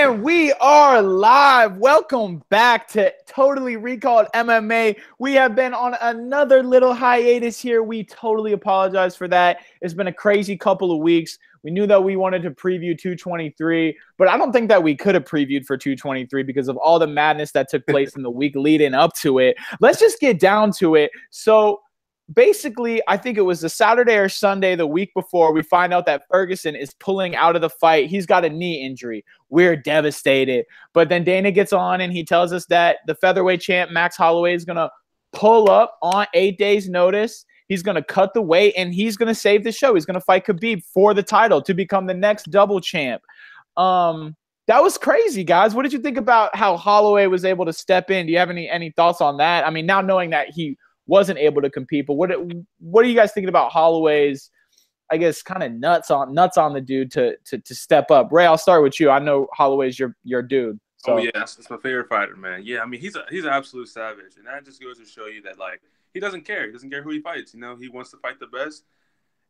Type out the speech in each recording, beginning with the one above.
And we are live. Welcome back to Totally Recalled MMA. We have been on another little hiatus here. We totally apologize for that. It's been a crazy couple of weeks. We knew that we wanted to preview 223, but I don't think that we could have previewed for 223 because of all the madness that took place in the week leading up to it. Let's just get down to it. So basically, I think it was the Saturday or Sunday the week before, we find out that Ferguson is pulling out of the fight. He's got a knee injury. We're devastated. But then Dana gets on and he tells us that the featherweight champ, Max Holloway, is going to pull up on 8 days' notice. He's going to cut the weight and he's going to save the show. He's going to fight Khabib for the title to become the next double champ. That was crazy, guys. What did you think about how Holloway was able to step in? Do you have any thoughts on that? I mean, now knowing that he wasn't able to compete, but what are you guys thinking about Holloway's, I guess, kind of nuts on the dude to step up? Ray, I'll start with you. I know Holloway's your dude. So. Oh yeah, that's my favorite fighter, man. Yeah, I mean he's an absolute savage, and that just goes to show you that like he doesn't care. He doesn't care who he fights. You know, he wants to fight the best,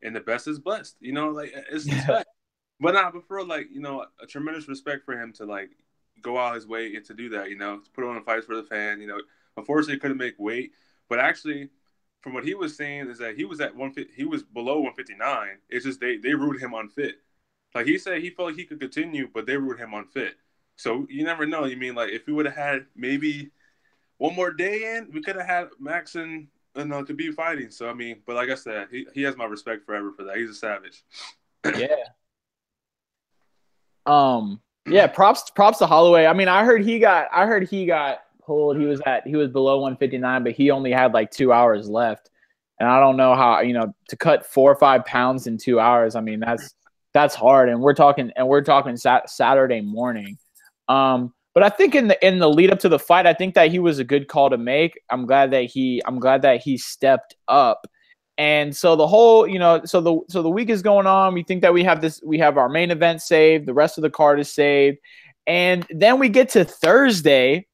and the best is blessed. You know, like it's respect. But for like a tremendous respect for him to like go out his way and to do that. You know, to put on fights for the fan. You know, unfortunately he couldn't make weight. But actually, from what he was saying is that he was at 150, he was below 159. It's just they ruled him unfit. Like he said, he felt like he could continue, but they ruled him unfit. So you never know. You mean like if we would have had maybe one more day in, we could have had Max and Khabib fighting. So I mean, but like I said, he has my respect forever for that. He's a savage. Yeah. Yeah. Props to Holloway. I mean, I heard he got pulled. He was below 159, but he only had like 2 hours left. And I don't know how, to cut 4 or 5 pounds in 2 hours. I mean, that's hard. And we're talking Saturday morning. But I think in the lead up to the fight, I think that he was a good call to make. I'm glad that he stepped up. And so the whole, so the week is going on. We think that we have our main event saved. The rest of the card is saved. And then we get to Thursday.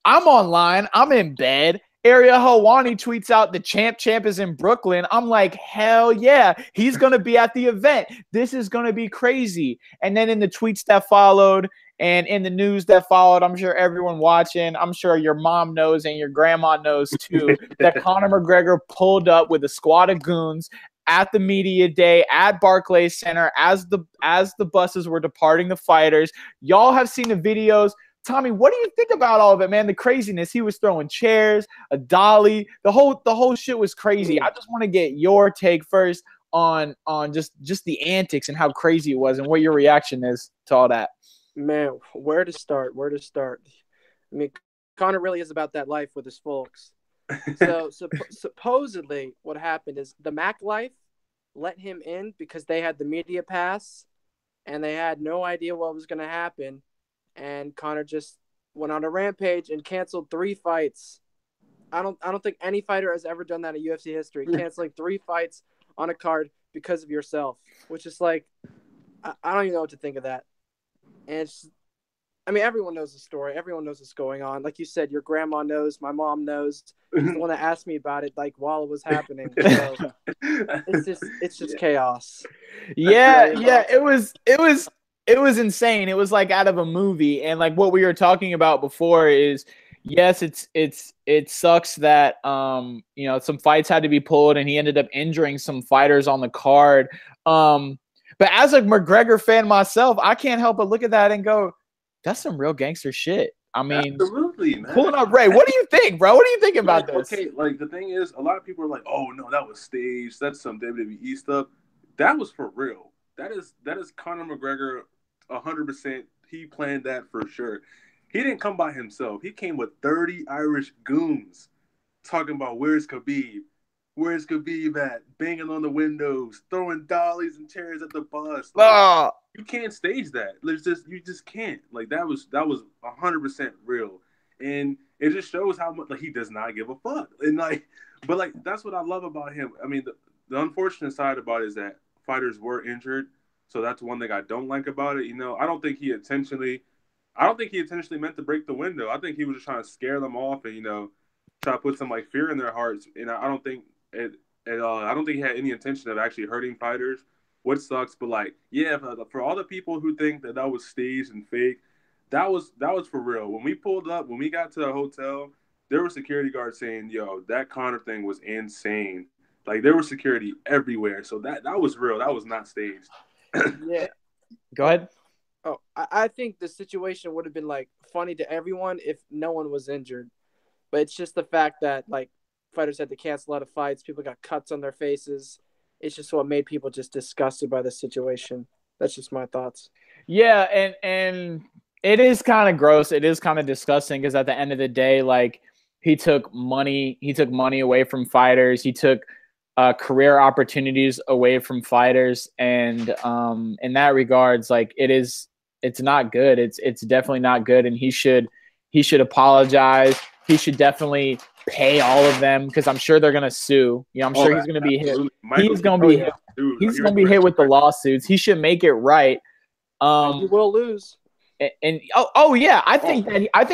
I'm online. I'm in bed. Ariel Helwani tweets out the champ is in Brooklyn. I'm like, hell yeah. He's going to be at the event. This is going to be crazy. And then in the tweets that followed and in the news that followed, I'm sure everyone watching, I'm sure your mom knows and your grandma knows too, that Conor McGregor pulled up with a squad of goons at the media day at Barclays Center as the buses were departing the fighters. Y'all have seen the videos. Tommy, what do you think about all of it, man? The craziness. He was throwing chairs, a dolly. The whole shit was crazy. I just want to get your take first on just the antics and how crazy it was and what your reaction is to all that. Man, where to start? I mean, Conor really is about that life with his folks. So supposedly what happened is the Mac Life let him in because they had the media pass and they had no idea what was going to happen. And Conor just went on a rampage and canceled 3 fights. I don't think any fighter has ever done that in UFC history, canceling 3 fights on a card because of yourself, which is like, I don't even know what to think of that. And I mean, everyone knows the story. Everyone knows what's going on. Like you said, your grandma knows. My mom knows. She's the one that asked me about it, like while it was happening. So it's just chaos. Yeah. It was insane. It was like out of a movie. And like what we were talking about before is, yes, it sucks that some fights had to be pulled and he ended up injuring some fighters on the card. But as a McGregor fan myself, I can't help but look at that and go, that's some real gangster shit. I mean, absolutely, man. Pulling up, Ray. What do you think, bro? What do you think about this? Okay, like the thing is, a lot of people are like, "Oh no, that was staged. That's some WWE stuff." That was for real. That is Conor McGregor, 100%. He planned that for sure. He didn't come by himself. He came with 30 Irish goons, talking about where's Khabib. Where's Khabib at? Banging on the windows, throwing dollies and chairs at the bus. Like, you can't stage that. You just can't. Like that was 100% real, and it just shows how much like he does not give a fuck. And but that's what I love about him. I mean, the unfortunate side about it is that fighters were injured, so that's one thing I don't like about it. I don't think he intentionally meant to break the window. I think he was just trying to scare them off and try to put some like fear in their hearts. And I don't think I don't think he had any intention of actually hurting fighters. What sucks, but for all the people who think that was staged and fake, that was for real. When we pulled up, when we got to the hotel, there were security guards saying, "Yo, that Connor thing was insane." Like there was security everywhere, so that was real. That was not staged. Yeah. Go ahead. Oh, I think the situation would have been like funny to everyone if no one was injured, but it's just the fact that like fighters had to cancel a lot of fights, people got cuts on their faces. It's just what made people just disgusted by the situation. That's just my thoughts. Yeah, and it is kind of gross. It is kind of disgusting because at the end of the day, like he took money away from fighters. He took career opportunities away from fighters, and in that regards, like it's not good. It's definitely not good, and he should apologize. He should definitely pay all of them because I'm sure they're gonna sue. You know, I'm sure he's gonna be hit. He's gonna be hit. He's gonna be hit with the lawsuits. He should make it right. You will lose. And yeah, I think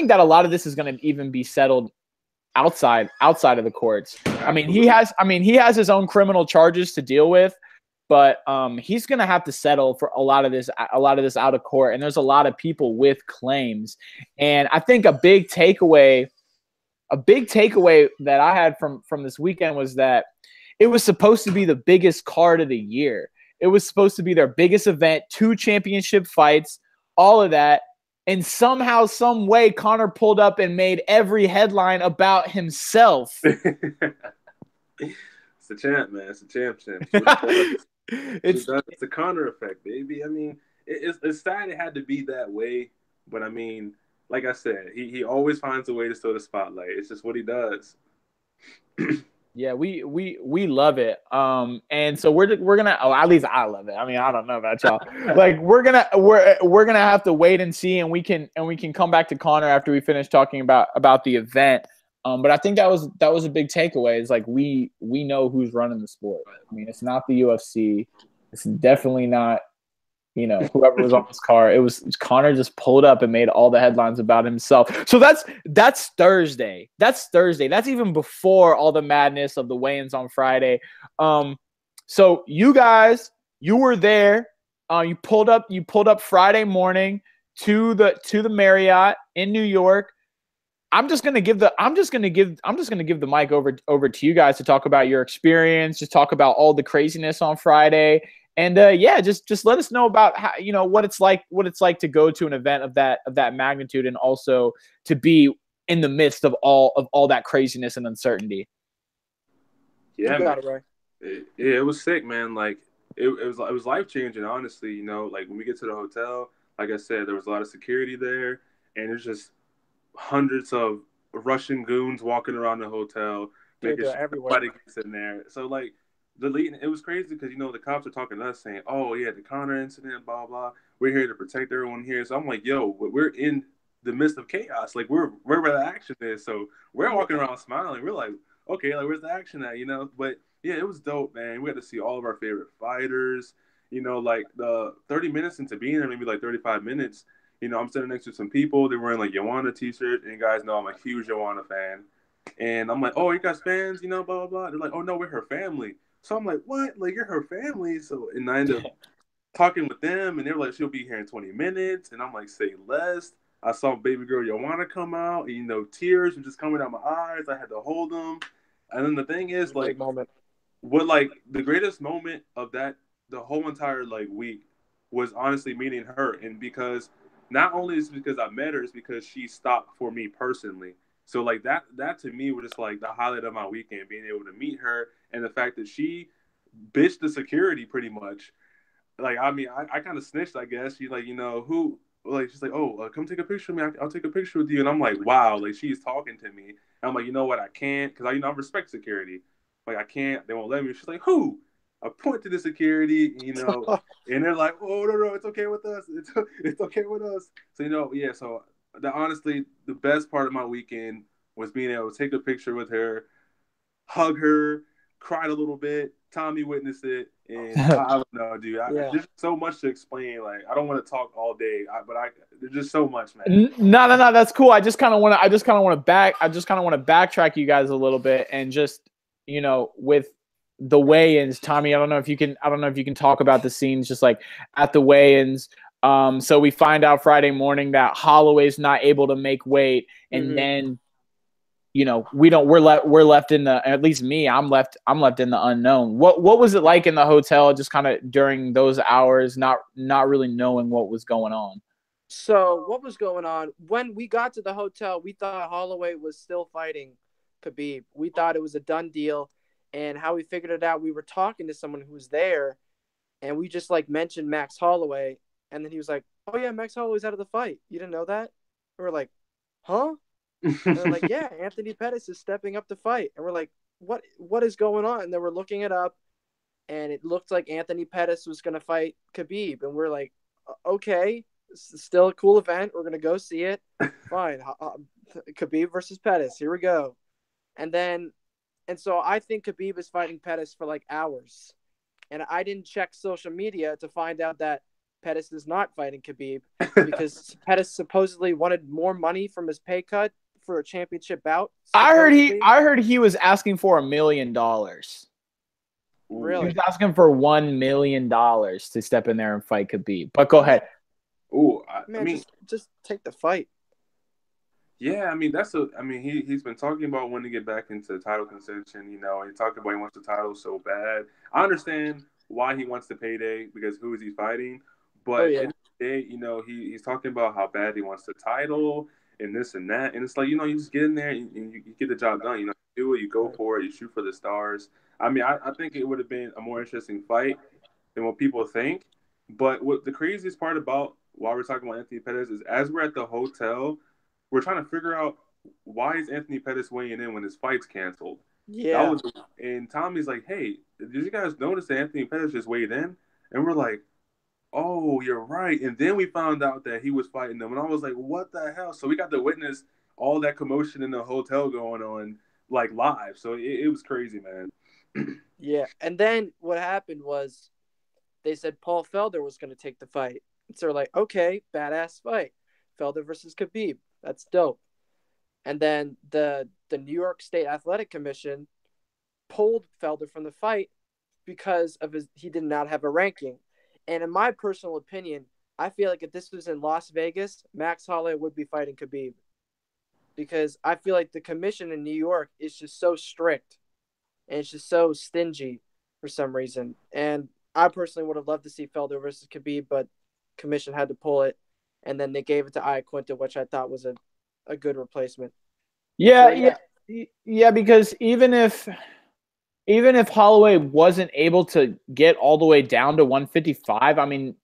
that a lot of this is going to even be settled outside of the courts. I mean, he has his own criminal charges to deal with, but he's going to have to settle for a lot of this out of court. And there's a lot of people with claims. And I think a big takeaway that I had from this weekend was that it was supposed to be the biggest card of the year. It was supposed to be their biggest event, 2 championship fights, all of that. And somehow, some way, Connor pulled up and made every headline about himself. It's a champ, man. It's a champ. It's the Connor effect, baby. I mean, it's sad it had to be that way. But, I mean, like I said, he always finds a way to steal the spotlight. It's just what he does. Yeah, we love it. And so we're gonna. Oh, at least I love it. I mean, I don't know about y'all. Like we're gonna have to wait and see, and we can come back to Connor after we finish talking about the event. But I think that was a big takeaway. Is like we know who's running the sport. I mean, it's not the UFC. It's definitely not, whoever was on this car. It was Connor just pulled up and made all the headlines about himself. So that's Thursday. That's even before all the madness of the weigh-ins on Friday. So you guys, you were there. You pulled up Friday morning to the Marriott in New York. I'm just gonna give the mic over to you guys to talk about your experience, just talk about all the craziness on Friday. And just let us know about how, what it's like to go to an event of that magnitude, and also to be in the midst of all that craziness and uncertainty. Yeah, man. It was sick, man. Like it was life changing, honestly. Like when we get to the hotel, like I said, there was a lot of security there, and there's just hundreds of Russian goons walking around the hotel, making sure everybody gets in there. So like. It was crazy because the cops are talking to us saying, "Oh yeah, the Connor incident, blah blah. We're here to protect everyone here." So I'm like, "Yo, we're in the midst of chaos. Like we're where the action is." So we're walking around smiling. We're like, "Okay, like where's the action at?" But yeah, it was dope, man. We got to see all of our favorite fighters. Like the 30 minutes into being there, maybe like 35 minutes. I'm sitting next to some people. They're wearing like Joanna t-shirts, and you guys know I'm a huge Joanna fan. And I'm like, "Oh, you guys fans? Blah blah blah." They're like, "Oh no, we're her family." So I'm like, what? Like, you're her family? So, and I ended up talking with them, and they were like, she'll be here in 20 minutes. And I'm like, say less. I saw baby girl Joanna come out, and, tears were just coming out my eyes. I had to hold them. And then the thing is, like, the greatest moment of the whole entire, week was honestly meeting her. And because not only is it because I met her, it's because she stopped for me personally. So, that to me was just, the highlight of my weekend, being able to meet her, and the fact that she bitched the security pretty much. I kind of snitched, I guess. She's like, who? She's like, oh, come take a picture of me. I'll take a picture with you. And I'm like, wow, she's talking to me. And I'm like, you know what? I can't, because I respect security. I can't. They won't let me. She's like, who? I point to the security, and they're like, oh, no, it's okay with us. It's okay with us. So, yeah, so honestly, the best part of my weekend was being able to take a picture with her, hug her, cried a little bit. Tommy witnessed it, and I don't know, dude. There's so much to explain. I don't want to talk all day, but there's just so much, man. No, that's cool. I just kind of want to backtrack you guys a little bit, and just with the weigh-ins, Tommy. I don't know if you can talk about the scenes just at the weigh-ins. So we find out Friday morning that Holloway's not able to make weight, and then we're left in the, at least me, I'm left in the unknown. What was it like in the hotel, just kind of during those hours, not really knowing what was going on? So what was going on when we got to the hotel? We thought Holloway was still fighting Khabib. We thought it was a done deal, and how we figured it out, we were talking to someone who was there, and we just like mentioned Max Holloway, and then he was like, "Oh yeah, Max Holloway's out of the fight. You didn't know that?" And we're like, "Huh?" And they're like, "Yeah, Anthony Pettis is stepping up to fight." And we're like, "What is going on?" And then we're looking it up, and it looked like Anthony Pettis was going to fight Khabib, and we're like, "Okay, this is still a cool event. We're going to go see it. Fine. Khabib versus Pettis. Here we go." And so I think Khabib is fighting Pettis for like hours. And I didn't check social media to find out that Pettis is not fighting Khabib because Pettis supposedly wanted more money from his pay cut for a championship bout. Supposedly. I heard he was asking for $1 million. Really? He was asking for $1 million to step in there and fight Khabib. But go ahead. Oh, I mean, just take the fight. Yeah, I mean he's been talking about wanting to get back into title contention. He talked about he wants the title so bad. I understand why he wants the payday because who is he fighting? But at the end of the day, he's talking about how bad he wants the title and this and that, and it's like you just get in there and you get the job done. You do it, you go for it, you shoot for the stars. I mean, I think it would have been a more interesting fight than what people think. But what the craziest part about why we're talking about Anthony Pettis is as we're at the hotel, we're trying to figure out why is Anthony Pettis weighing in when his fight's canceled. Yeah. And Tommy's like, "Hey, did you guys notice that Anthony Pettis just weighed in?" And we're like, "Oh, you're right." And then we found out that he was fighting them, and I was like, "What the hell?" So we got to witness all that commotion in the hotel going on like live. So it was crazy, man. Yeah, and then what happened was they said Paul Felder was going to take the fight. So they're like, "Okay, badass fight, Felder versus Khabib. That's dope." And then the New York State Athletic Commission pulled Felder from the fight because of he did not have a ranking. And in my personal opinion, I feel like if this was in Las Vegas, Max Holloway would be fighting Khabib. Because I feel like the commission in New York is just so strict and it's just so stingy for some reason. And I personally would have loved to see Felder versus Khabib, but commission had to pull it. And then they gave it to Iaquinta, which I thought was a good replacement. Yeah, because even if Holloway wasn't able to get all the way down to 155, I mean,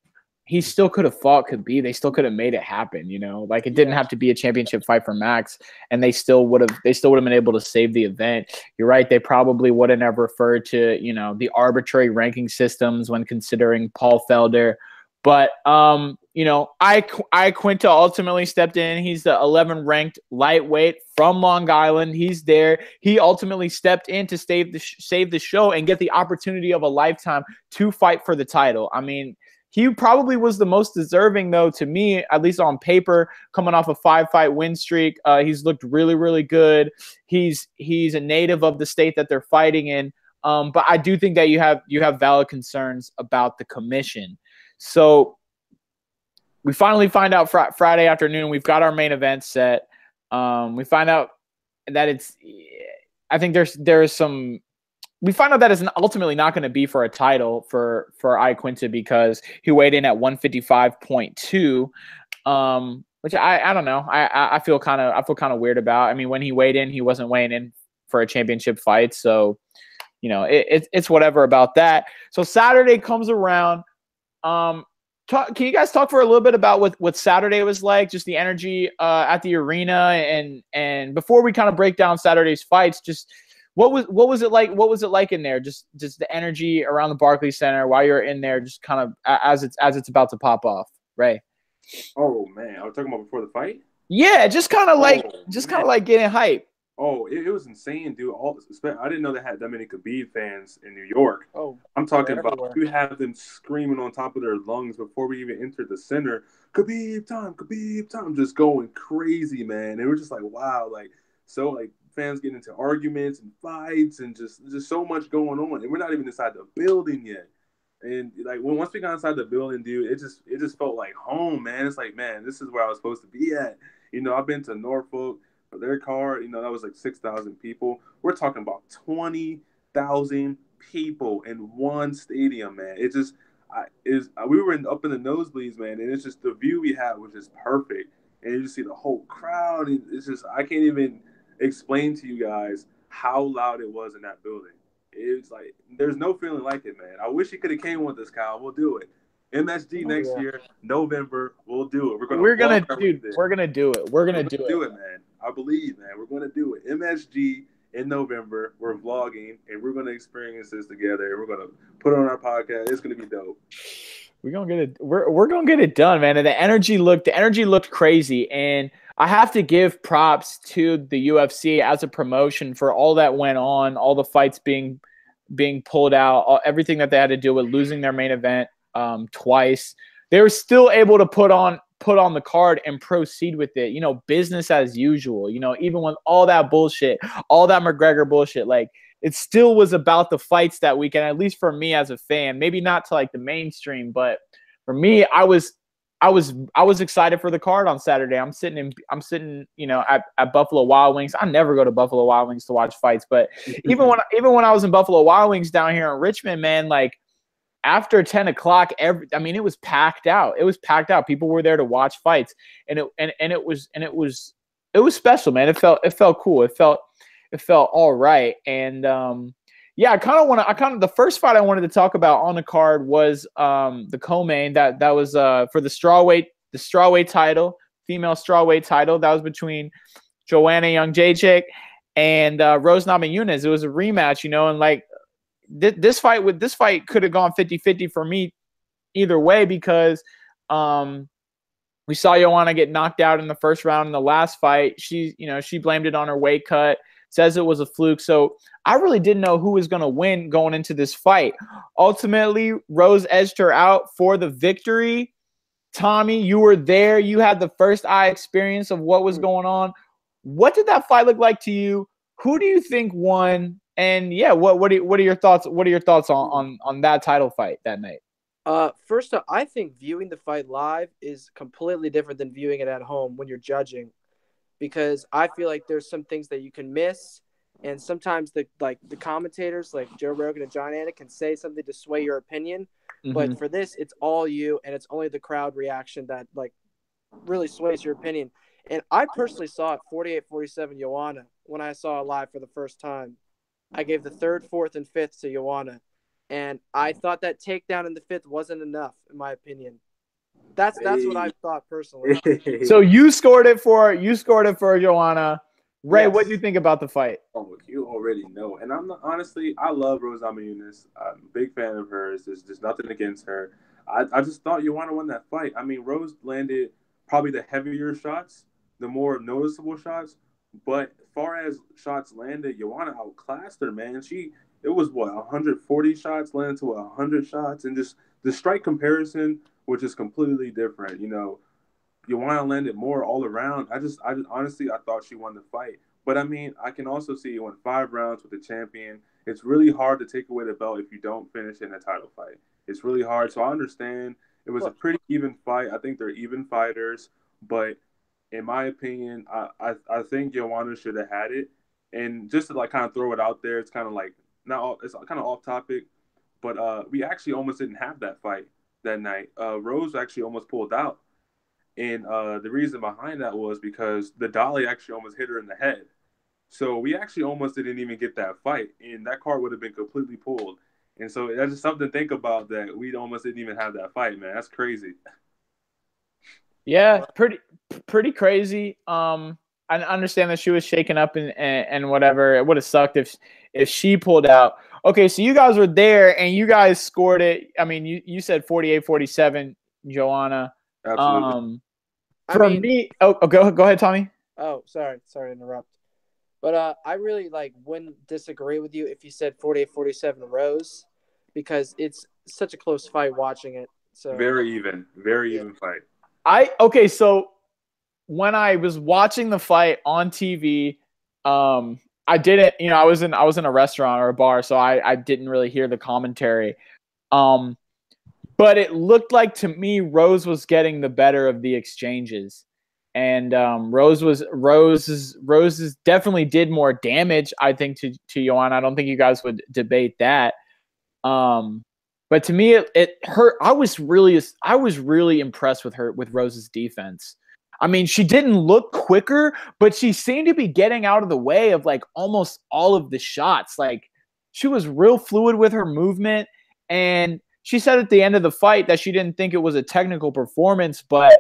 he still could have fought Khabib. They still could have made it happen, Like it didn't have to be a championship fight for Max, and they still would have been able to save the event. You're right, they probably wouldn't have referred to, the arbitrary ranking systems when considering Paul Felder. But Iaquinta ultimately stepped in. He's the 11 ranked lightweight from Long Island. He's there. He ultimately stepped in to save the show and get the opportunity of a lifetime to fight for the title. I mean, he probably was the most deserving, though, to me, at least on paper, coming off a 5-fight win streak. He's looked really, really good. He's a native of the state that they're fighting in. But I do think that you have valid concerns about the commission. So we finally find out Friday afternoon. We've got our main event set. We find out that we find out that it's ultimately not going to be for a title for Iaquinta because he weighed in at 155.2, which I don't know. I feel kind of weird about. I mean, when he weighed in, he wasn't weighing in for a championship fight, so it's whatever about that. So Saturday comes around. Can you guys talk for a little bit about what Saturday was like, just the energy at the arena, and before we kind of break down Saturday's fights, just what was it like? What was it like in there? Just the energy around the Barclays Center while you're in there, just kind of as it's about to pop off, Ray. Oh man, I was talking about before the fight. Yeah, just kind of like getting hype. Oh, it was insane, dude. I didn't know they had that many Khabib fans in New York. Oh, I'm talking about you have them screaming on top of their lungs before we even entered the center. Khabib time, just going crazy, man. It was just like, wow, fans getting into arguments and fights and just so much going on. And we're not even inside the building yet. And like once we got inside the building, dude, it just felt like home, man. It's like, man, this is where I was supposed to be at. You know, I've been to Norfolk for their card. You know, that was like 6,000 people. We're talking about 20,000 people in one stadium, man. It just we were up in the nosebleeds, man, and it's just the view we had was just perfect. And you just see the whole crowd. And it's just I can't even explain to you guys how loud it was in that building. It's like there's no feeling like it, man. I wish he could have came with us, Kyle. We'll do it. MSG next year, November. We'll do it. We're gonna do it. We're gonna do it, man. I believe, man. We're gonna do it. MSG in November. We're vlogging and we're gonna experience this together. We're gonna put it on our podcast. It's gonna be dope. We're gonna get it. We're gonna get it done, man. And the energy looked crazy. And I have to give props to the UFC as a promotion for all that went on, all the fights being pulled out, everything that they had to do with losing their main event twice. They were still able to put on the card and proceed with it. You know, business as usual. You know, even with all that bullshit, all that McGregor bullshit, like it still was about the fights that weekend. At least for me as a fan, maybe not to like the mainstream, but for me, I was excited for the card on Saturday. I'm sitting, you know, at Buffalo Wild Wings. I never go to Buffalo Wild Wings to watch fights, but even when I was in Buffalo Wild Wings down here in Richmond, man, like after 10 o'clock, it was packed out. It was packed out. People were there to watch fights, and it was special, man. It felt cool. It felt all right, and yeah, the first fight I wanted to talk about on the card was the co-main that was for the strawweight title, female strawweight title. That was between Joanna Jędrzejczyk and Rose Namajunas. It was a rematch, you know, and like this fight could have gone 50-50 for me either way because we saw Joanna get knocked out in the first round in the last fight. She blamed it on her weight cut. Says it was a fluke. So I really didn't know who was going to win going into this fight. Ultimately, Rose edged her out for the victory. Tommy, you were there. You had the first eye experience of what was going on. What did that fight look like to you? Who do you think won? And yeah, what are your thoughts? What are your thoughts on that title fight that night? First off, I think viewing the fight live is completely different than viewing it at home when you're judging. Because I feel like there's some things that you can miss, and sometimes the commentators like Joe Rogan and John Anik can say something to sway your opinion. Mm-hmm. But for this, it's all you, and it's only the crowd reaction that like really sways your opinion. And I personally saw it 48-47 Joanna when I saw it live for the first time. I gave the third, fourth, and fifth to Joanna, and I thought that takedown in the fifth wasn't enough, in my opinion. That's what I thought personally. So you scored it for Joanna. Ray, yes. What do you think about the fight? Oh, you already know. And honestly, I love Rose Namajunas. I'm a big fan of hers. There's nothing against her. I just thought Joanna won that fight. I mean, Rose landed probably the heavier shots, the more noticeable shots. But as far as shots landed, Joanna outclassed her, man. It was 140 shots landed to 100 shots, and just the strike comparison, which is completely different. You know, Joanna landed more all around. I honestly, I thought she won the fight. But I mean, I can also see you went 5 rounds with the champion. It's really hard to take away the belt if you don't finish in a title fight. It's really hard. So I understand it was a pretty even fight. I think they're even fighters. But in my opinion, I think Joanna should have had it. And just to like kind of throw it out there, it's kind of like it's kind of off topic. But we actually almost didn't have that fight that night. Rose actually almost pulled out. And the reason behind that was because the dolly actually almost hit her in the head. So we actually almost didn't even get that fight. And that card would have been completely pulled. And so that's just something to think about, that we almost didn't even have that fight, man. That's crazy. Yeah, pretty crazy. I understand that she was shaken up and whatever. It would have sucked if she pulled out. Okay, so you guys were there and you guys scored it. I mean, you said 48-47, Joanna. Absolutely. Me, go ahead, Tommy. Oh, sorry to interrupt. But I really wouldn't disagree with you if you said 48-47 Rose, because it's such a close fight watching it. So very even fight. So when I was watching the fight on TV, I didn't, I was in a restaurant or a bar, so I didn't really hear the commentary. But it looked like to me Rose was getting the better of the exchanges. And Rose's definitely did more damage, I think, to Joanna. I don't think you guys would debate that. But to me, it hurt. I was really impressed with Rose's defense. I mean, she didn't look quicker, but she seemed to be getting out of the way of like almost all of the shots. Like she was real fluid with her movement, and she said at the end of the fight that she didn't think it was a technical performance, but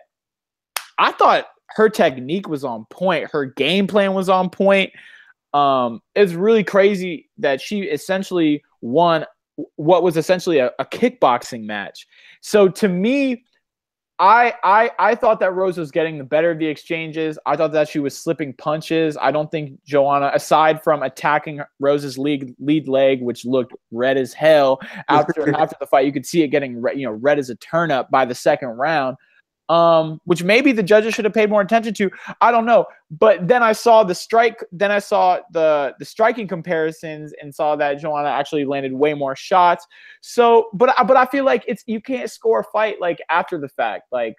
I thought her technique was on point. Her game plan was on point. It's really crazy that she essentially won what was essentially a kickboxing match. So to me, I thought that Rose was getting the better of the exchanges. I thought that she was slipping punches. I don't think Joanna, aside from attacking Rose's lead leg, which looked red as hell after the fight, you could see it getting red as a turnip by the second round. Which maybe the judges should have paid more attention to. I don't know. But then I saw the striking comparisons and saw that Joanna actually landed way more shots. So, but I feel like you can't score a fight like after the fact. Like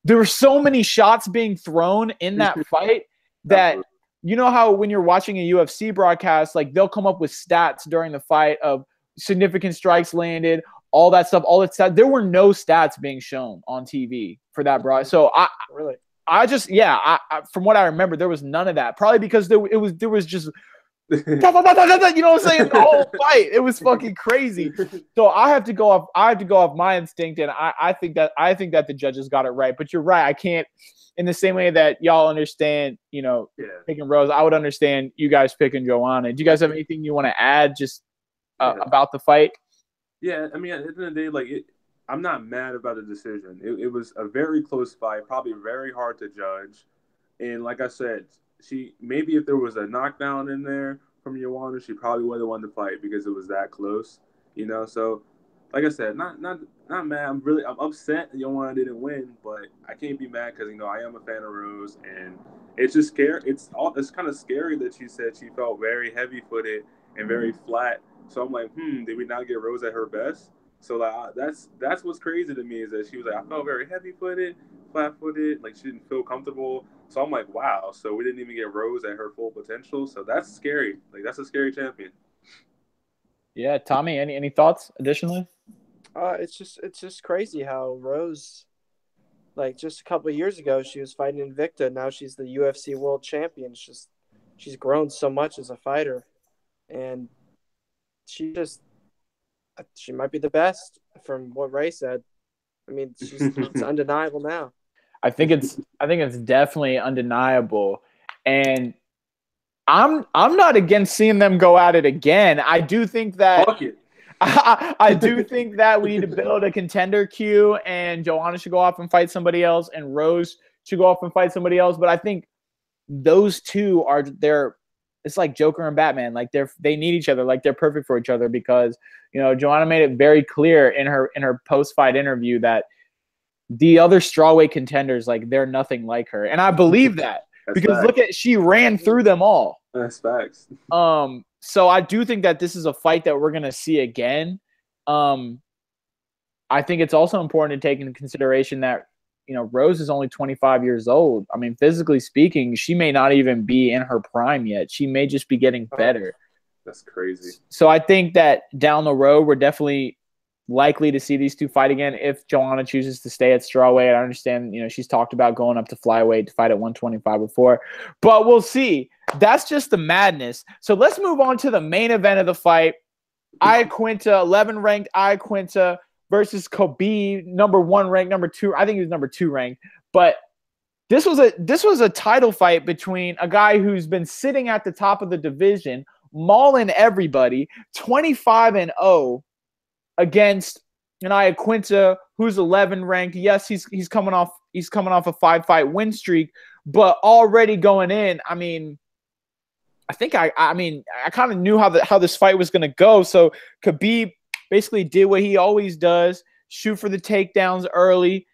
there were so many shots being thrown in that fight that you know how when you're watching a UFC broadcast, like they'll come up with stats during the fight of significant strikes landed, all that stuff, all that stuff. There were no stats being shown on TV for that broad. So I just from what I remember, there was none of that. Probably because there was just you know what I'm saying? The whole fight. It was fucking crazy. So I have to go off my instinct, and I think that the judges got it right. But you're right. I can't, in the same way that y'all understand, picking Rose, I would understand you guys picking Joanna. Do you guys have anything you want to add just about the fight? Yeah, I mean, at the end of the day, I'm not mad about the decision. It was a very close fight, probably very hard to judge. And like I said, maybe if there was a knockdown in there from Joanna, she probably would have won the fight because it was that close, So, like I said, not mad. I'm upset that Joanna didn't win, but I can't be mad because I am a fan of Rose, and it's just scary. It's kind of scary that she said she felt very heavy-footed and very flat. So I'm like, did we not get Rose at her best? So that's what's crazy to me is that she was like, I felt very heavy-footed, flat-footed, like she didn't feel comfortable. So I'm like, wow. So we didn't even get Rose at her full potential. So that's scary. Like that's a scary champion. Yeah, Tommy, any thoughts additionally? It's just crazy how Rose, like just a couple of years ago, she was fighting Invicta. Now she's the UFC world champion. She's grown so much as a fighter, and she might be the best from what Ray said. I mean, it's undeniable now. I think it's definitely undeniable, and I'm not against seeing them go at it again. I do think that I do think that we need to build a contender queue, and Joanna should go off and fight somebody else, and Rose should go off and fight somebody else. But I think those two it's like Joker and Batman. Like they need each other. Like they're perfect for each other because Joanna made it very clear in her post-fight interview that the other strawweight contenders, like they're nothing like her, and I believe that because facts. She ran through them all. That's facts. So I do think that this is a fight that we're gonna see again. I think it's also important to take into consideration that Rose is only 25 years old. I mean, physically speaking, she may not even be in her prime yet. She may just be getting better. That's crazy. So I think that down the road, we're definitely likely to see these two fight again if Joanna chooses to stay at strawweight. I understand, she's talked about going up to flyweight to fight at 125 before, but we'll see. That's just the madness. So let's move on to the main event of the fight. Iaquinta, 11 ranked Iaquinta versus Khabib, number 1 ranked, number 2. I think he was number 2 ranked. But this was a title fight between a guy who's been sitting at the top of the division, mauling everybody, 25-0, against an Iaquinta who's 11 ranked. Yes, he's coming off a 5-fight win streak, but already going in, I mean, I think I kind of knew how this fight was going to go. So Khabib basically did what he always does, shoot for the takedowns early.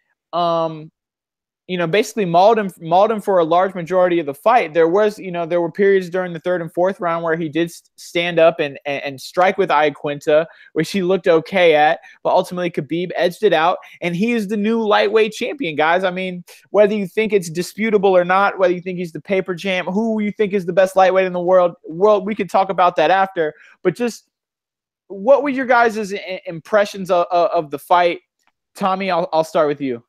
basically mauled him for a large majority of the fight. There were periods during the third and fourth round where he did stand up and strike with Iaquinta, which he looked okay at, but ultimately Khabib edged it out, and he is the new lightweight champion, guys. I mean, whether you think it's disputable or not, whether you think he's the paper champ, who you think is the best lightweight in the world, we could talk about that after, but just what were your guys' impressions of the fight? Tommy, I'll start with you.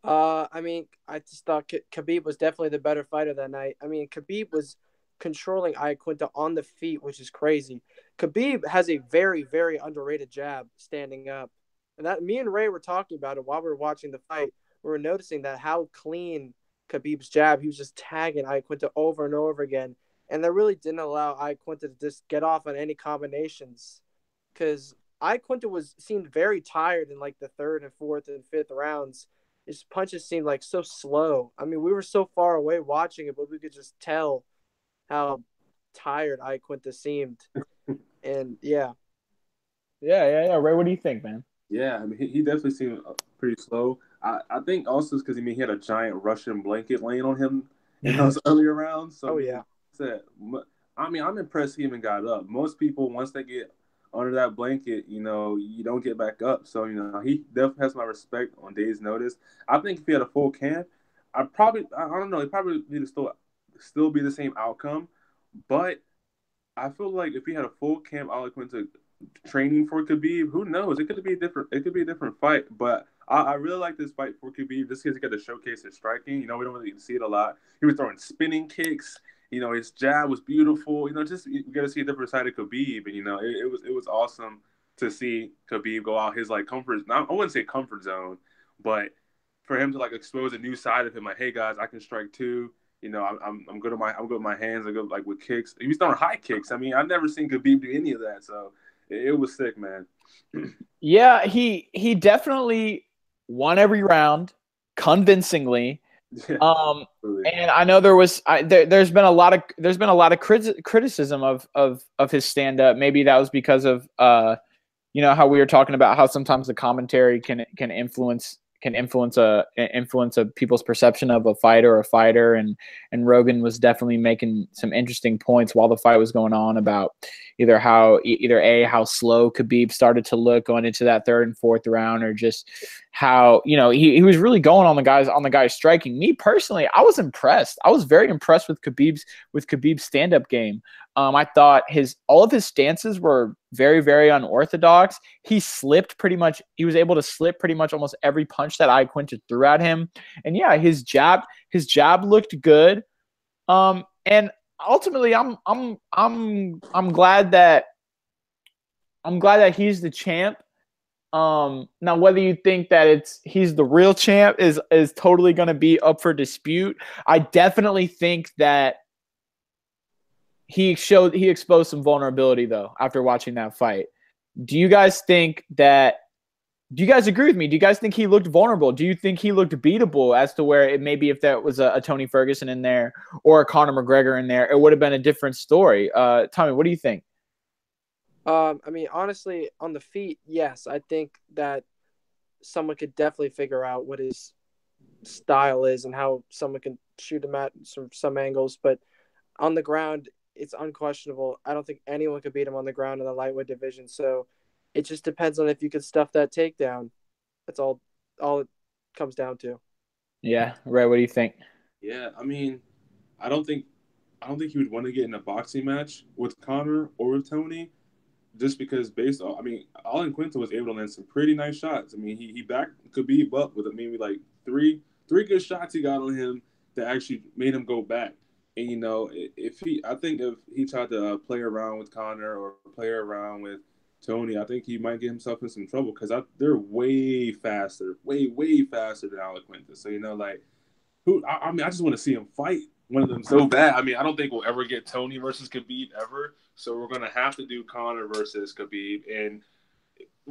I mean, I just thought Khabib was definitely the better fighter that night. I mean, Khabib was controlling Iaquinta on the feet, which is crazy. Khabib has a very, very underrated jab standing up. And that me and Ray were talking about it while we were watching the fight. We were noticing that how clean Khabib's jab, he was just tagging Iaquinta over and over again. And that really didn't allow Iaquinta to just get off on any combinations. Because Iaquinta seemed very tired in like the third and fourth and fifth rounds. His punches seemed like so slow. I mean, we were so far away watching it, but we could just tell how tired Iaquinta seemed. And yeah. Yeah. Ray, what do you think, man? Yeah, I mean, he definitely seemed pretty slow. I think also it's because, he had a giant Russian blanket laying on him in those earlier rounds. So, I'm impressed he even got up. Most people, once they get under that blanket, you don't get back up. So, he definitely has my respect on days' notice. I think if he had a full camp, I don't know, it probably need to still be the same outcome. But I feel like if he had a full camp, Iaquinta training for Khabib, who knows? It could be a different fight. But I really like this fight for Khabib just because he got to showcase his striking. We don't really see it a lot. He was throwing spinning kicks. His jab was beautiful. Just you got to see a different side of Khabib, and it was awesome to see Khabib go out his comfort. I wouldn't say comfort zone, but for him to expose a new side of him. Like, hey guys, I can strike too. I'm good with my hands. I'm good with kicks. He was throwing high kicks. I mean, I've never seen Khabib do any of that, so it was sick, man. Yeah, he definitely won every round convincingly. Yeah, and I know there's been a lot of criticism of his stand up. Maybe that was because of how we were talking about how sometimes the commentary can influence people's perception of a fighter, and Rogan was definitely making some interesting points while the fight was going on about either how slow Khabib started to look going into that third and fourth round, or just how he was really going on the guys striking. Me personally, I was impressed. I was very impressed with Khabib's stand-up game. I thought all of his stances were very, very unorthodox. He was able to slip pretty much almost every punch that Iaquinta threw at him. And yeah, his jab looked good. And ultimately I'm glad that he's the champ. Now whether you think that he's the real champ is totally going to be up for dispute. I definitely think that he exposed some vulnerability though after watching that fight. Do you guys agree with me? Do you guys think he looked vulnerable? Do you think he looked beatable as to where it maybe if there was a Tony Ferguson in there or a Conor McGregor in there, it would have been a different story? Tommy, what do you think? I mean, honestly, on the feet, yes. I think that someone could definitely figure out what his style is and how someone can shoot him at some angles. But on the ground, it's unquestionable. I don't think anyone could beat him on the ground in the lightweight division. So it just depends on if you could stuff that takedown. That's all it comes down to. Yeah. Ray, what do you think? Yeah, I mean, I don't think he would want to get in a boxing match with Conor or with Tony, just because Iaquinta was able to land some pretty nice shots. I mean, he backed Khabib up with maybe three good shots he got on him that actually made him go back. And if he tried to play around with Conor or play around with Tony, I think he might get himself in some trouble because they're way faster than Iaquinta. So I just want to see him fight one of them so bad. I mean, I don't think we'll ever get Tony versus Khabib ever. So we're gonna have to do Conor versus Khabib, and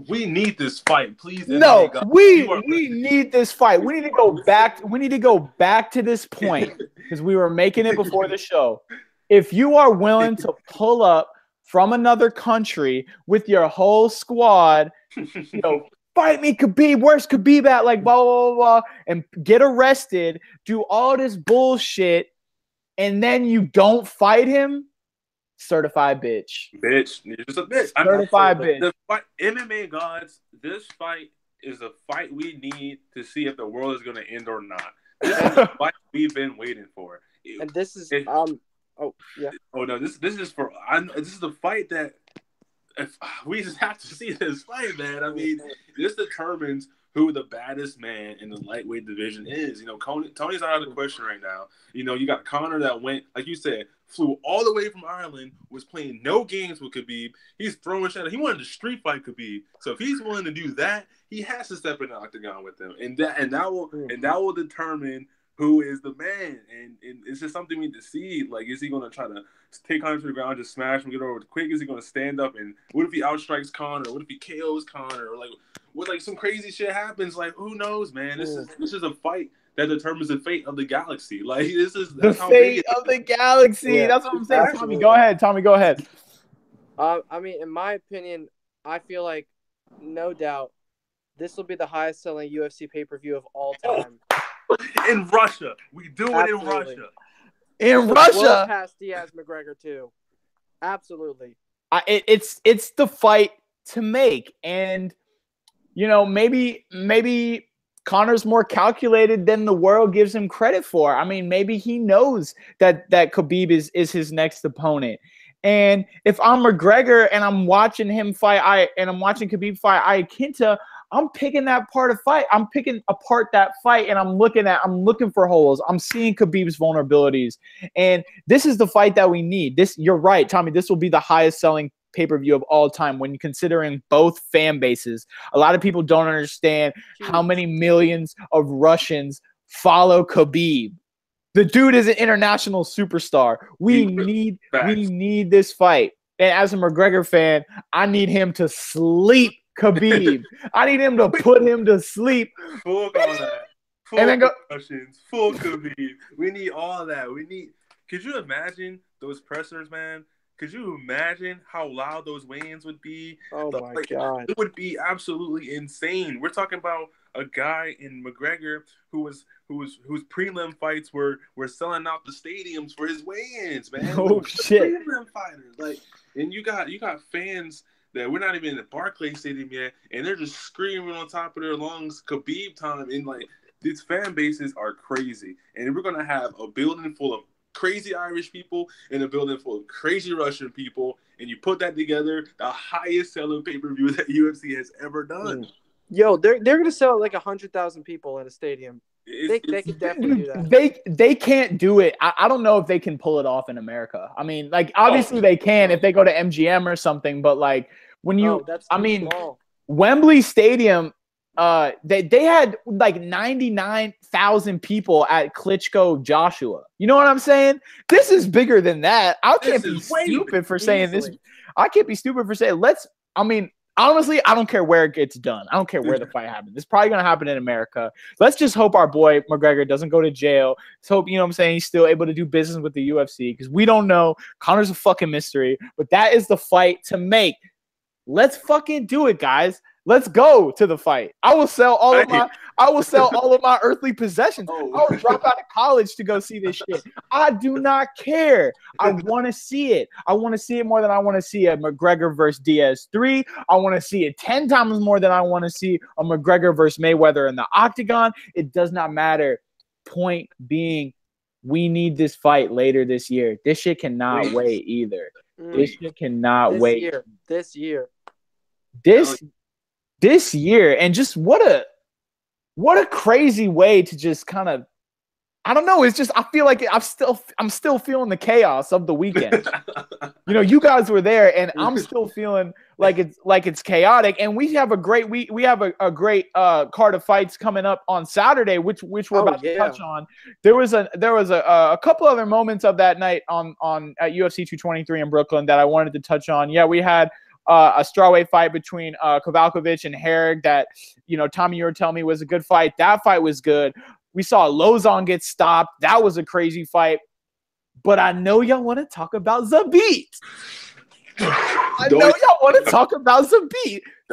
we need this fight, please. No, we need this fight. We need to go back. We need to go back to this point because we were making it before the show. If you are willing to pull up from another country with your whole squad, fight me, Khabib. Where's Khabib at? Like, blah, blah, blah, blah. And get arrested, do all this bullshit, and then you don't fight him? Certified bitch. Bitch. You're just a bitch. Certified bitch. The fight, MMA gods, this fight is a fight we need to see if the world is going to end or not. This is the fight we've been waiting for. And this is this is the fight that if we just have to see this fight, man. I mean, this determines who the baddest man in the lightweight division is. You know, Tony's out of the question right now. You know, you got Conor that went, like you said, flew all the way from Ireland, was playing no games with Khabib. He's throwing shit. He wanted to street fight Khabib. So if he's willing to do that, he has to step in the octagon with him, and that will determine who is the man. And it's just something we need to see. Like, is he going to try to take Conor to the ground, just smash him, get over quick? Is he going to stand up? And what if he outstrikes Conor? What if he KOs Conor? Or what some crazy shit happens? Like, who knows, man? This is a fight that determines the fate of the galaxy. Like, that's the fate of the galaxy. Yeah, that's what I'm saying. Tommy, go ahead. Tommy, go ahead. I mean, in my opinion, I feel like, no doubt, this will be the highest selling UFC pay-per-view of all time. In Russia. We do it in Russia. In Russia. We'll pass Diaz McGregor too. Absolutely. It's the fight to make. And, you know, maybe Conor's more calculated than the world gives him credit for. I mean, maybe he knows that Khabib is his next opponent. And if I'm McGregor and I'm watching him fight, I'm watching Khabib fight Iaquinta, I'm picking that part of fight. I'm picking apart that fight, and I'm looking for holes. I'm seeing Khabib's vulnerabilities, and this is the fight that we need. You're right, Tommy. This will be the highest selling pay-per-view of all time when considering both fan bases. A lot of people don't understand how many millions of Russians follow Khabib. The dude is an international superstar. We need this fight. And as a McGregor fan, I need him to sleep Khabib. I need him to put him to sleep. Full on that. Full and then go Russians, full Khabib. We need all that. Could you imagine those pressers, man? Could you imagine how loud those weigh-ins would be? Oh my God. It would be absolutely insane. We're talking about a guy in McGregor whose prelim fights were selling out the stadiums for his weigh-ins, man. Oh shit. Prelim fighters. And you got fans that we're not even in the Barclays Stadium yet, and they're just screaming on top of their lungs Khabib time. And these fan bases are crazy. And we're gonna have a building full of crazy Irish people and a building full of crazy Russian people, and you put that together, the highest selling pay-per-view that UFC has ever done. Yo, they're gonna sell 100,000 people in a stadium. They can definitely do that. They can't do it. I don't know if they can pull it off in America. I mean, obviously they can if they go to MGM or something, but when you, small. Wembley Stadium, they had 99,000 people at Klitschko Joshua. You know what I'm saying? This is bigger than that. I can't be stupid for saying this. I can't be stupid for saying honestly, I don't care where it gets done. I don't care where the fight happens. It's probably going to happen in America. Let's just hope our boy McGregor doesn't go to jail. Let's hope, he's still able to do business with the UFC, because we don't know. Conor's a fucking mystery, but that is the fight to make. Let's fucking do it, guys. Let's go to the fight. I will sell all of my earthly possessions. I will drop out of college to go see this shit. I do not care. I want to see it. I want to see it more than I want to see a McGregor versus Diaz 3. I want to see it 10 times more than I want to see a McGregor versus Mayweather in the octagon. It does not matter. Point being, we need this fight later this year. This shit cannot wait either. This shit cannot wait. This year. This year, and just what a crazy way to just kind of, I don't know. It's just, I feel like I'm still feeling the chaos of the weekend. You guys were there, and I'm still feeling like it's chaotic. And we have a great great card of fights coming up on Saturday, which we're about to touch on. There was a couple other moments of that night on at UFC 223 in Brooklyn that I wanted to touch on. Yeah, we had a strawweight fight between Kowalkiewicz and Herrig that, Tommy, you were telling me was a good fight. That fight was good. We saw Lozon get stopped. That was a crazy fight. But I know y'all want to talk about Zabit.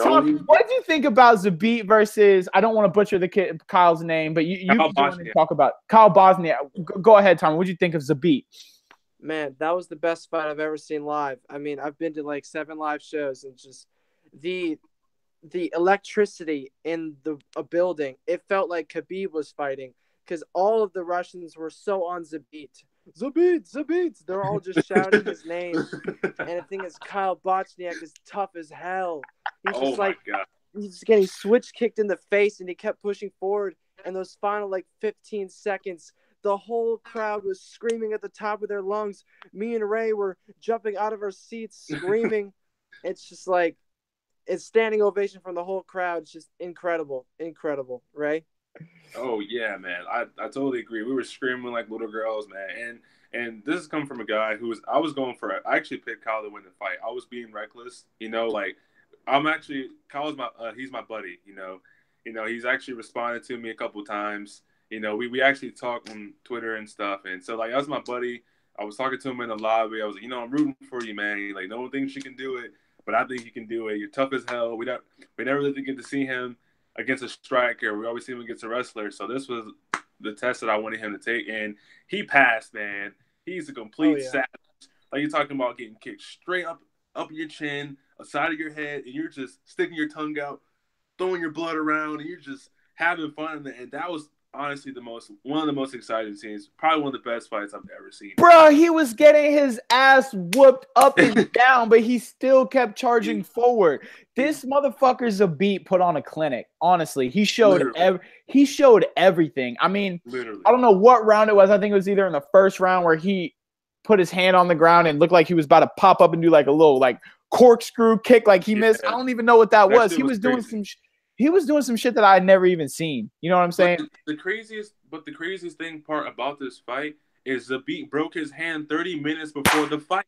Tom, what did you think about Zabit versus? I don't want to butcher the kid Kyle's name, but you want to talk about Kyle Bosnia. Go ahead, Tom. What did you think of Zabit? Man, that was the best fight I've ever seen live. I mean, I've been to like 7 live shows, and just the electricity in a building. It felt like Khabib was fighting because all of the Russians were so on Zabit. Zabit. They're all just shouting his name. And the thing is, Kyle Bochniak is tough as hell. He's just he's just getting switch kicked in the face, and he kept pushing forward. And those final 15 seconds, the whole crowd was screaming at the top of their lungs. Me and Ray were jumping out of our seats, screaming. It's just it's standing ovation from the whole crowd. It's just incredible, Ray. Oh yeah, man. I totally agree. We were screaming like little girls, man. And this is coming from a guy I actually picked Kyle to win the fight. I was being reckless, Kyle's he's my buddy, he's actually responded to me a couple times. We actually talk on Twitter and stuff. And so that was my buddy. I was talking to him in the lobby. I was like, I'm rooting for you, man. No one thinks you can do it, but I think you can do it. You're tough as hell. We never really get to see him against a striker. We always see him against a wrestler. So this was the test that I wanted him to take, and he passed, man. He's a complete savage. You're talking about getting kicked straight up your chin, side of your head, and you're just sticking your tongue out, throwing your blood around, and you're just having fun. And that was honestly one of the most exciting scenes. Probably one of the best fights I've ever seen. Bro, he was getting his ass whooped up and down, but he still kept charging forward. This motherfucker's Zabit put on a clinic. Honestly, he showed everything. I mean, I don't know what round it was. I think it was either in the first round where he put his hand on the ground and looked like he was about to pop up and do a little corkscrew kick like he missed. I don't even know what that was. He was doing some shit that I had never even seen. You know what I'm saying? The craziest thing part about this fight is Zabit broke his hand 30 minutes before the fight.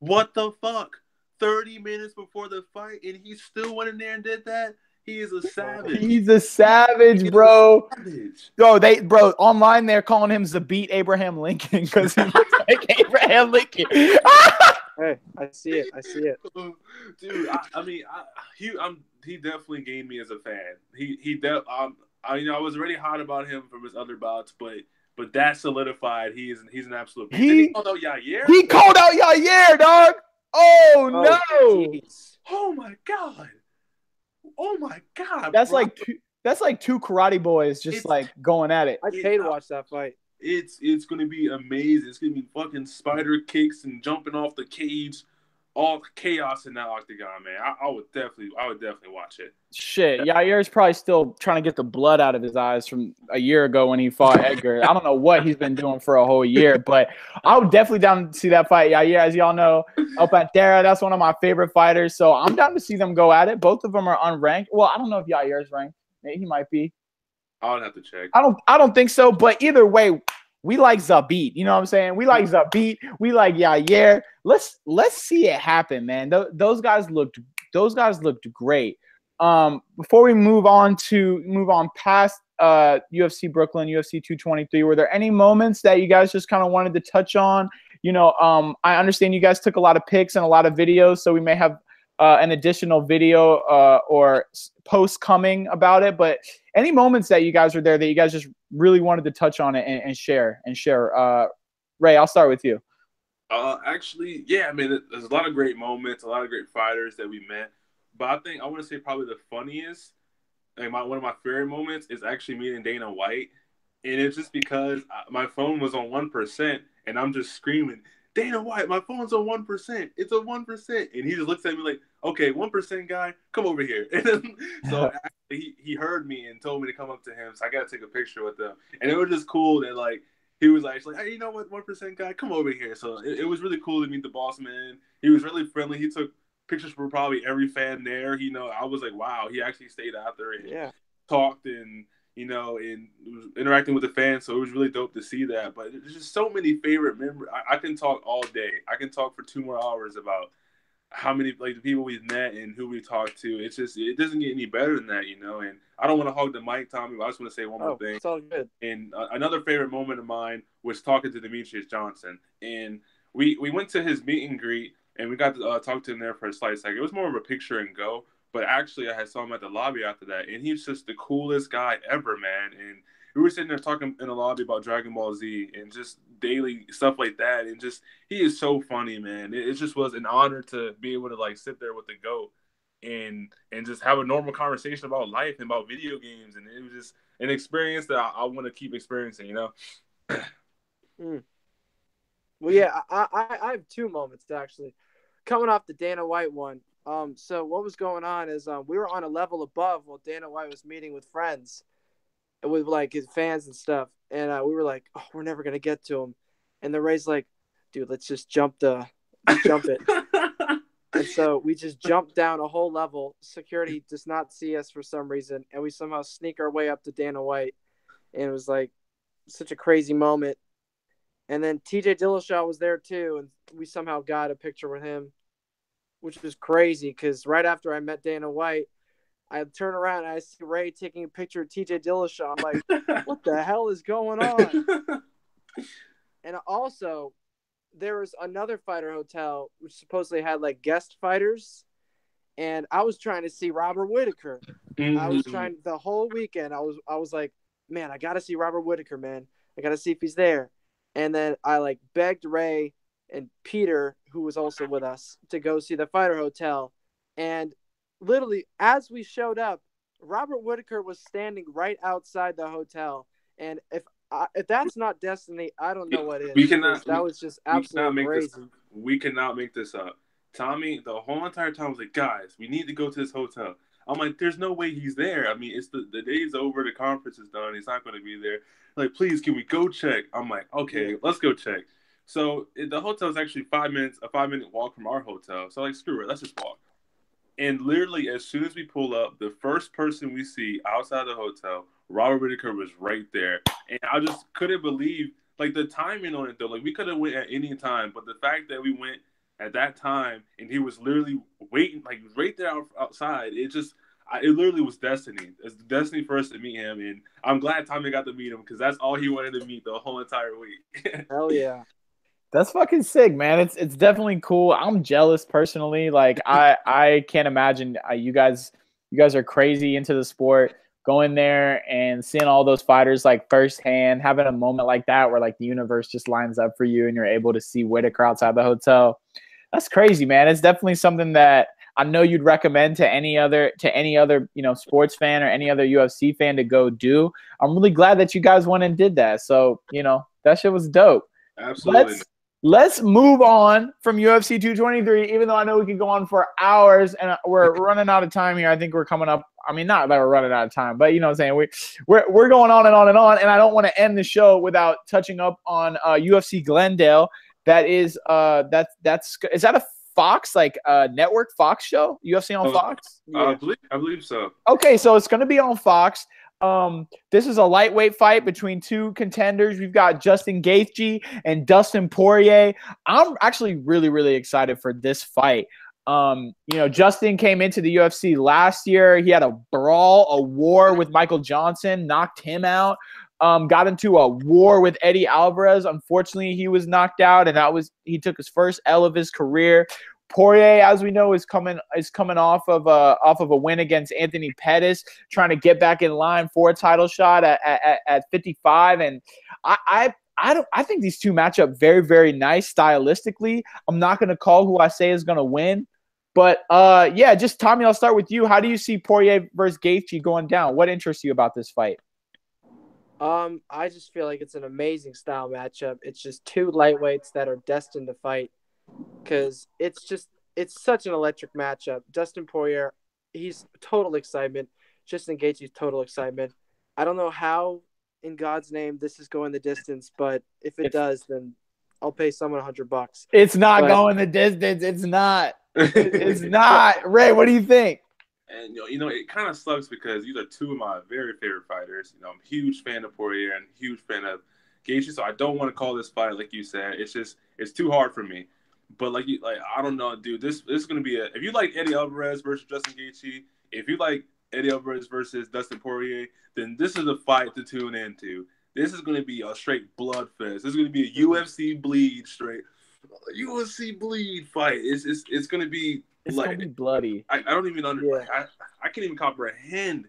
What the fuck? 30 minutes before the fight, and he still went in there and did that? He is a savage. He's a savage, bro. Bro, online they're calling him Zabit Abraham Lincoln because he looks like Abraham Lincoln. Hey, I see it. Dude, he definitely gained me as a fan. I was already hot about him from his other bouts, but that solidified he's an absolute. He called out Yair. He called out Yair, dog. Oh no! Geez. Oh my god! That's bro. That's like two karate boys just going at it. I paid to watch that fight. It's gonna be amazing. It's gonna be fucking spider kicks and jumping off the cage, all chaos in that octagon, man. I would definitely watch it. Shit, Yair's probably still trying to get the blood out of his eyes from a year ago when he fought Edgar. I don't know what he's been doing for a whole year, but I would definitely down to see that fight. Yair, as y'all know, El Pantera, that's one of my favorite fighters, so I'm down to see them go at it. Both of them are unranked. Well, I don't know if Yair's ranked. Maybe he might be. I would have to check. I don't think so, but either way, we like Zabit. You know what I'm saying? We like Zabit. We like Yair. Let's see it happen, man. Those guys looked great. Before we move on past UFC Brooklyn, UFC 223, were there any moments that you guys just kind of wanted to touch on? I understand you guys took a lot of pics and a lot of videos, so we may have an additional video or post coming about it. But any moments that you guys were there that you guys just really wanted to touch on it and share? Ray, I'll start with you. Actually, yeah, I mean, there's a lot of great moments, a lot of great fighters that we met. But I think I want to say probably the funniest, one of my favorite moments is actually meeting Dana White. And it's just because my phone was on 1% and I'm just screaming, Dana White, my phone's on 1%. It's a 1%. And he just looks at me like, okay, 1% guy, come over here. And then, so he heard me and told me to come up to him. So I got to take a picture with him. And it was just cool that he was actually hey, you know what, 1% guy, come over here. So it was really cool to meet the boss man. He was really friendly. He took pictures for probably every fan there. I was like, wow, he actually stayed out there and talked and and was interacting with the fans. So it was really dope to see that. But there's just so many favorite members. I can talk all day. I can talk for 2 more hours about how many the people we've met and who we talked to. It's just, it doesn't get any better than that, And I don't want to hog the mic, Tommy, but I just want to say one more thing. It's all good. And another favorite moment of mine was talking to Demetrius Johnson. And we went to his meet and greet, and we got to talk to him there for a slight second. It was more of a picture and go. But actually, I had saw him at the lobby after that, and he's just the coolest guy ever, man. And we were sitting there talking in the lobby about Dragon Ball Z and just daily stuff like that. And just he is so funny, man. It just was an honor to be able to like sit there with the GOAT and just have a normal conversation about life and about video games. And it was just an experience that I want to keep experiencing, you know. Mm. Well, yeah, I have two moments actually. Coming off the Dana White one. So what was going on is we were on a level above while Dana White was meeting with friends, with like his fans and stuff, and we were like, oh, we're never gonna get to him, and the Ray's like, dude, let's just jump it. And so we just jumped down a whole level. Security does not see us for some reason, and we somehow sneak our way up to Dana White, and it was like such a crazy moment. And then TJ Dillashaw was there too, and we somehow got a picture with him, which was crazy because right after I met Dana White, I turn around and I see Ray taking a picture of TJ Dillashaw. I'm like, what the hell is going on? And also, there was another fighter hotel which supposedly had like guest fighters, and I was trying to see Robert Whittaker. Mm-hmm. I was trying the whole weekend. I was like, man, I gotta see Robert Whittaker, man. I gotta see if he's there. And then I like begged Ray and Peter, who was also with us, to go see the fighter hotel. And literally, as we showed up, Robert Whittaker was standing right outside the hotel. And if that's not destiny, I don't know what is. That was just absolutely crazy. We cannot make this up. Tommy, the whole entire time was like, guys, we need to go to this hotel. I'm like, there's no way he's there. I mean, it's the day's over, the conference is done, he's not going to be there. Like, please, can we go check? I'm like, okay, let's go check. So the hotel is actually a 5-minute walk from our hotel. So like, screw it, let's just walk. And literally, as soon as we pull up, the first person we see outside the hotel, Robert Whittaker was right there. And I just couldn't believe, like, the timing on it, though. Like, we could have went at any time, but the fact that we went at that time and he was literally waiting, like, right there outside, it literally was destiny. It's destiny for us to meet him. And I'm glad Tommy got to meet him because that's all he wanted to meet the whole entire week. Hell yeah. That's fucking sick, man. It's definitely cool. I'm jealous personally. Like I can't imagine you guys are crazy into the sport, going there and seeing all those fighters like firsthand, having a moment like that where like the universe just lines up for you and you're able to see Whittaker outside the hotel. That's crazy, man. It's definitely something that I know you'd recommend to any other sports fan or any other UFC fan to go do. I'm really glad that you guys went and did that. So that shit was dope. Absolutely. Let's move on from UFC 223, even though I know we could go on for hours and we're running out of time here. I think we're coming up. I mean, not that we're running out of time, but you know what I'm saying? We're going on and on and on. And I don't want to end the show without touching up on UFC Glendale. That is, is that a Fox, like network Fox show? UFC on Fox? Yeah. I believe so. Okay, so it's going to be on Fox. This is a lightweight fight between two contenders. We've got Justin Gaethje and Dustin Poirier. I'm actually really, really excited for this fight. Justin came into the UFC last year. He had a war with Michael Johnson, knocked him out. Got into a war with Eddie Alvarez. Unfortunately, he was knocked out, and he took his first L of his career. Poirier, as we know, is coming off of a win against Anthony Pettis, trying to get back in line for a title shot at 55. And I think these two match up very, very nice stylistically. I'm not going to call who I say is going to win, but just Tommy, I'll start with you. How do you see Poirier versus Gaethje going down? What interests you about this fight? I just feel like it's an amazing style matchup. It's just two lightweights that are destined to fight. Because it's such an electric matchup. Dustin Poirier, he's total excitement. Justin Gaethje's total excitement. I don't know how, in God's name, this is going the distance, but if it does, then I'll pay someone $100. It's not going the distance. It's not. It's not. Ray, what do you think? And it kind of sucks because these are two of my very favorite fighters. I'm a huge fan of Poirier and a huge fan of Gaethje, so I don't want to call this fight like you said. It's too hard for me. But I don't know, dude. This is gonna be if you like Eddie Alvarez versus Justin Gaethje, if you like Eddie Alvarez versus Dustin Poirier, then this is a fight to tune into. This is gonna be a straight blood fest. This is gonna be a UFC bleed fight. It's gonna be It's like gonna be bloody. I don't even Yeah. I can't even comprehend.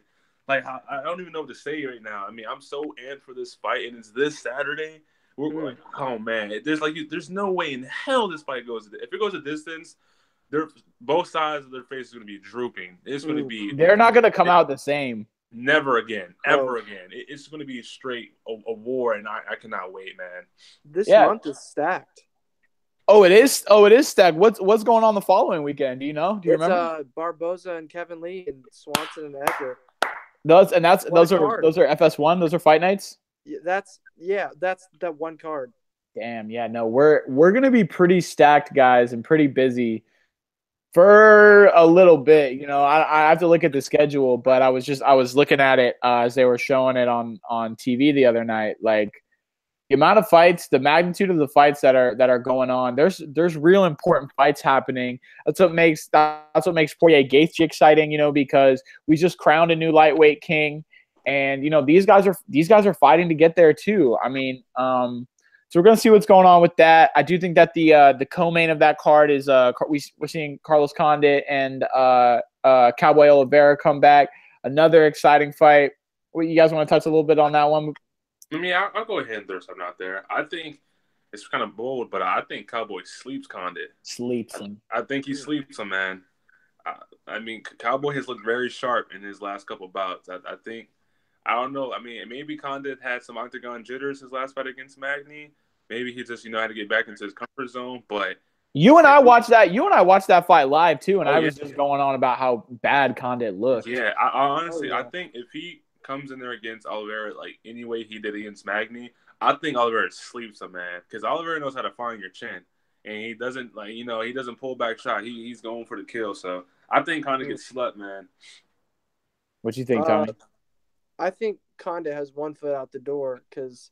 Like I don't even know what to say right now. I mean, I'm so amped for this fight, and it's this Saturday. We're like, oh man, there's no way in hell this fight goes. If it goes a distance, they're both sides of their face is going to be drooping. It's going to be. They're not gonna come out the same. Never again, ever again. It's going to be straight a war, and I cannot wait, man. This month is stacked. Oh, it is. Oh, it is stacked. What's going on the following weekend? Do you know? Do you remember? Barboza and Kevin Lee and Swanson and Edgar. Those are FS1. Those are fight nights. Yeah, that's that one card. Damn. Yeah. No, we're gonna be pretty stacked, guys, and pretty busy for a little bit. You know, I have to look at the schedule, but I was looking at it as they were showing it on TV the other night. Like the amount of fights, the magnitude of the fights that are going on. There's real important fights happening. That's what makes Poirier Gaethje exciting. You know, because we just crowned a new lightweight king, and you know these guys are fighting to get there too. I mean, so we're gonna see what's going on with that. I do think that the co-main of that card is we're seeing Carlos Condit and Cowboy Oliveira come back. Another exciting fight. What, you guys want to touch a little bit on that one? I mean, I'll go ahead and throw something out there. I think it's kind of bold, but I think Cowboy sleeps Condit. Sleeps him. I think he sleeps him, man. I mean, Cowboy has looked very sharp in his last couple bouts. I think, I don't know. I mean, maybe Condit had some octagon jitters his last fight against Magny. Maybe he just, had to get back into his comfort zone. But you and I watched that fight live too, and I was just going on about how bad Condit looked. Yeah, I honestly, I think if he comes in there against Oliveira like any way he did against Magny, I think Oliveira sleeps him, man, because Oliveira knows how to find your chin, and he doesn't he doesn't pull back shot. He's going for the kill. So I think Condit gets slept, man. What do you think, Tony? I think Condit has one foot out the door because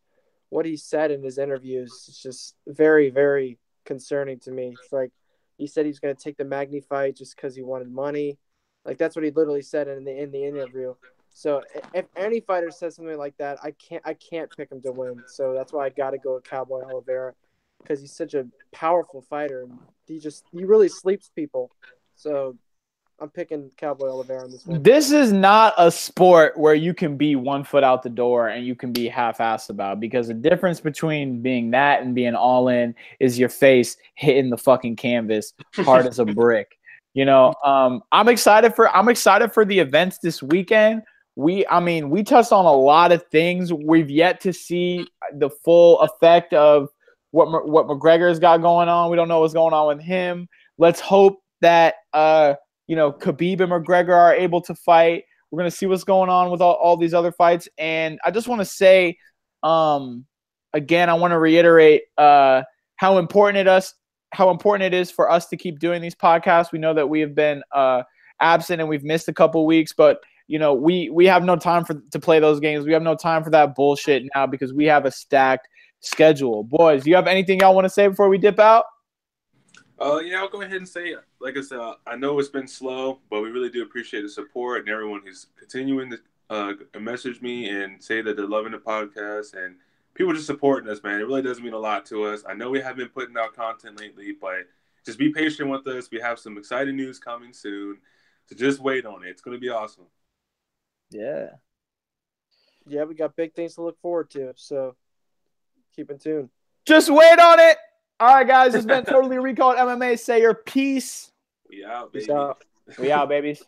what he said in his interviews is just very, very concerning to me. It's like he said he's going to take the Magny fight just because he wanted money. Like that's what he literally said in the interview. So if any fighter says something like that, I can't pick him to win. So that's why I got to go with Cowboy Oliveira because he's such a powerful fighter and he really sleeps people. So I'm picking Cowboy Oliveira on this one. This is not a sport where you can be 1 foot out the door and you can be half-assed about, because the difference between being that and being all in is your face hitting the fucking canvas hard as a brick. I'm excited for the events this weekend. We touched on a lot of things. We've yet to see the full effect of what McGregor's got going on. We don't know what's going on with him. Let's hope that Khabib and McGregor are able to fight. We're going to see what's going on with all these other fights. And I just want to say, again, I want to reiterate how important it is for us to keep doing these podcasts. We know that we have been absent and we've missed a couple weeks, but we have no time to play those games. We have no time for that bullshit now because we have a stacked schedule. Boys, do you have anything y'all want to say before we dip out? Yeah, I'll go ahead and say, like I said, I know it's been slow, but we really do appreciate the support and everyone who's continuing to message me and say that they're loving the podcast and people just supporting us, man. It really does mean a lot to us. I know we haven't been putting out content lately, but just be patient with us. We have some exciting news coming soon, so just wait on it. It's going to be awesome. Yeah, we got big things to look forward to, so keep in tune. Just wait on it. All right, guys, it's been Totally Recalled MMA. Say your peace. We out, baby. Peace out. We out, babies.